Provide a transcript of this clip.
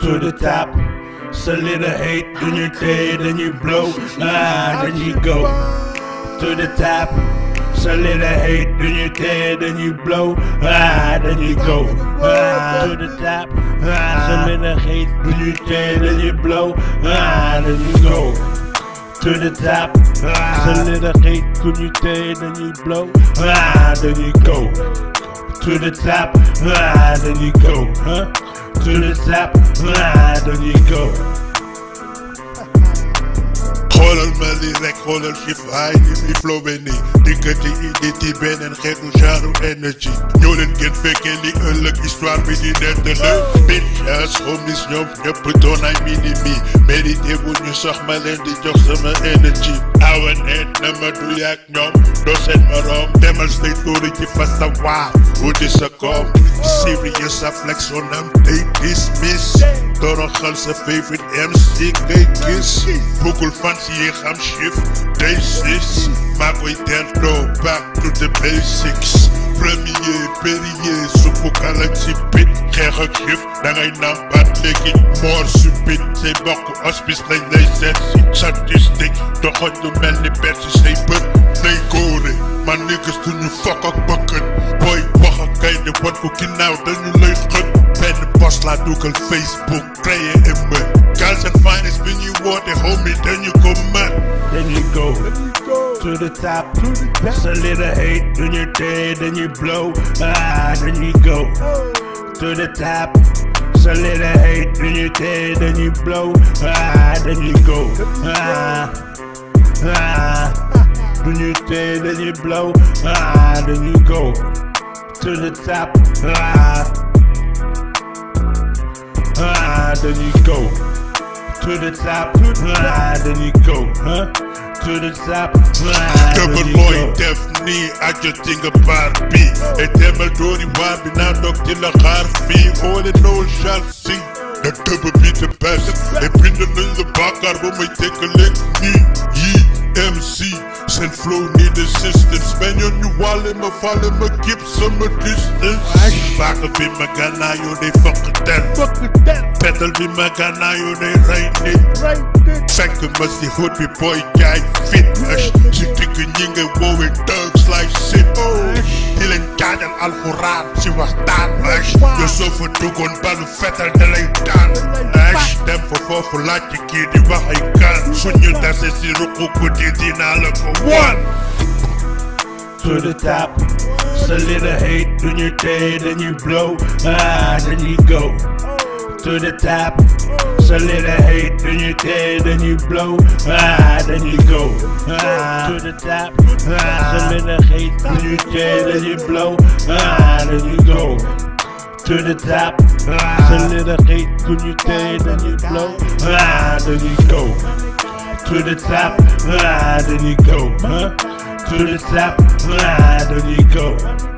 to the top. It's a little hate in your day, then you blow, then you go to the top. It's a little hate in your day, then you blow, then you go to the top. It's a little hate in your day, then you blow, then you go to the top. It's a little hate in your day, then you blow, then you go to the top. Then you go, to the top. Then you go. Xoolal ma lii rek xoolal xiifaay ni mi flowé nii diggante idée beneen xeetu genre énergie ñoo leen gën fekkee li ëllëg histoire bi di nettali bitches homies ñoom ñëpp doon ay minimi mérité bu ñu sax ma leen di jox sama énergie awa neen na ma du yàgg ñoom doo seen morom demal stay tóori ci fas sa waa wuti sa koom serious sa flex on am day dismiss toroxal sa favorite MC ngay gis bëggul fan si yi xam shift day six maa koy delloo back to the basics premier périer suppu kala ci bit xeex ak shift dangay nambaat léegi mort subite say bokk hospice lañ lay seet si statistique doxoñ lu mel ni bersi say bët nay góore man niggas duñu fokk ak bëkkët booy wax ak kay ne wan ko ginnaaw dañu lay xët benn post laa dugal Facebook créé émeute girls and finest bi ñuy woote homie dañu ko mën. Then you go to the top. It's a little hate in your day, then you blow, then you go to the top. It's a little hate in your day, then you blow, then you go in your day, then you blow, then you go to the top. Then you go to the top, then you go, to the top. Double looy def nii ajoting nga baar bi et demal doori waar bi naa dog di la xaar fii all in all shall see na dëbb bi the best et bind nañ la bàkkaar ba may tekkaleeg nii yii MC seen flow need assistance ben yoon ñu wàlle ma fàlle ma keep sama distance baaka bi ma gànnaayoo day fokk del petal bi ma gànnaayoo day rey nit fekk ma si hood bi boy jaay fit si digg ñi nga woowe thugs like shit di leen jaajal alxuraan si waxtaan yo soo fa duggoon balu fetal da lay daan dem fa foofu laaj ci kii di wax ay kan suñu tase si ruqu guddi dinaa la ko wan to the top. It's a little hate in your day, then you blow, then you go to the top. It's a little hate in your day, then you blow, then you go to the top. It's a little hate in your day, then you blow, then you go to the top. It's a little hate in your day, then you blow, then you go to the top. Then you go to the top, then you go.